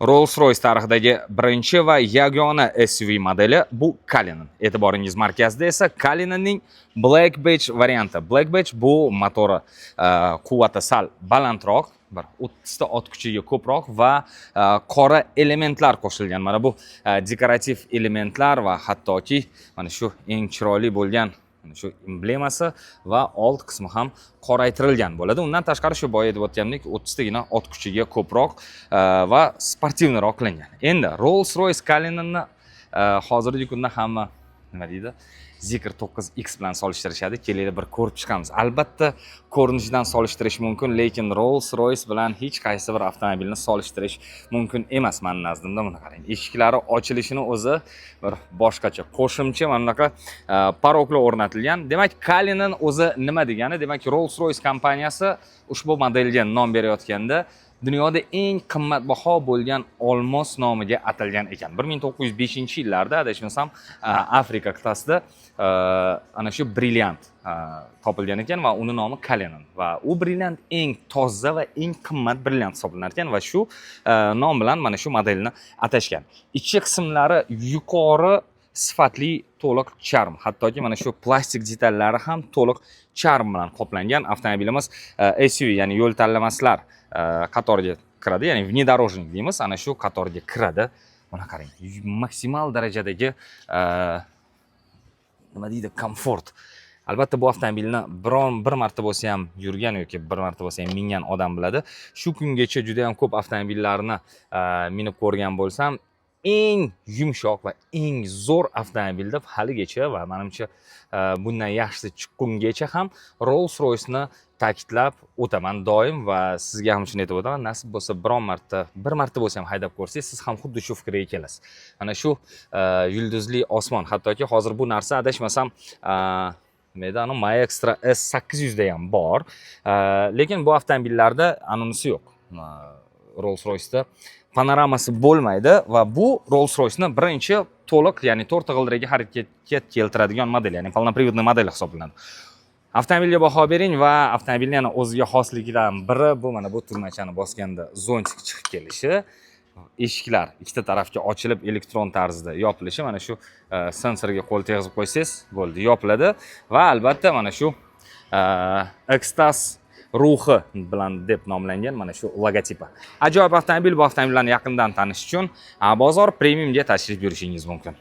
Rolls-Royce tarixidagi birinchi va yagona SUV modeli bu Cullinan. E'tiboringiz markazida esa Cullinanning Black Badge varianti. Black Badge bu motori quvvati sal balandroq, bir 30 ta ot kuchiga ko'proq va qora elementlar qo'shilgan. Mana bu dekorativ elementlar va hattoki mana shu eng chiroyli bo'lgan shu emblemasi va old qismi ham qoraytirilgan bo'ladi. Undan tashqari shu boya deb o'tganimdek 30 tagina ot kuchiga ko'proq va sportivniroq qilingan. Endi Rolls-Royce Cullinanni hozirgi kunda hamma nima deydi? Zikr 9X bilan solishtirishadi. Kelinglar bir ko'rib chiqamiz. Albatta ko'rinishidan solishtirish mumkin, lekin Rolls-Royce bilan hech qaysi bir avtomobilni solishtirish mumkin emas mening nazdimda. Mana qarang, eshiklari ochilishini o'zi bir boshqacha, qo'shimcha mana bunaqa paroklar o'rnatilgan. Demak, Cullinan o'zi nima degani? Demak, Rolls-Royce kompaniyasi ushbu modelga nom berayotganda dunyoda eng qimmatbaho bo'lgan olmos nomiga atalgan ekan. 1905-yillarda adashmasam Afrika qit'asida ana shu brilliant topilgan ekan va uni nomi Cullinan va u brilliant eng toza va eng qimmat brilliant hisoblanar ekan va shu nom bilan mana shu modelni atashgan. Ichki qismlari yuqori sifatli to'liq charm, hattoki mana shu plastik detallari ham to'liq charm bilan qoplangan. Avtomobilimiz SUV, ya'ni yo'l tanlamaslar qatoriga kiradi, ya'ni внедорожник deymiz, ana shu qatoriga kiradi. Mana qarang, maksimal darajadagi nima deydi, komfort. Albatta bu avtomobilni bir marta bo'lsa ham yurgan yoki bir marta bo'lsa ham mingan odam biladi. Shu kungacha juda ham ko'p avtomobillarni minib ko'rgan bo'lsam, eng yumshoq va eng zo'r avtomobil deb haligacha va menimcha bundan yaxshisi chiqqungacha ham Rolls-Royce'ni ta'kidlab o'taman doim va sizga ham shuni aytib o'taman. Nasib bo'lsa bir marta bo'lsa ham haydab ko'rsangiz, siz ham xuddi shu fikrga kelasiz. Mana shu yulduzli osmon, hattoki hozir bu narsa adashmasam Medano Maextra S800 da ham bor. Lekin bu avtomobillarda anonsi yo'q. Rolls-Royce'da panoramasi bo'lmaydi va bu Rolls-Royce'ni birinchi to'liq, ya'ni 4 g'ildiragi harakatga keltiradigan model, ya'ni polnopриводный model hisoblanadi. Avtomobilga baho bering va avtomobilning yana o'ziga xosligidan biri bu mana bu tugmachani bosganda zontik chiqib kelishi, eshiklar ikkita tarafga ochilib elektron tarzda yopilishi, mana shu sensorga qo'l tegizib qo'ysangiz bo'ldi, yopiladi va albatta mana shu Extas ruhi bilan deb nomlangan mana shu logotipi. Ajoyib avtomobil. Bu avtomobillarni yaqindan tanish uchun Bozor Premiumga tashrif buyurishingiz mumkin.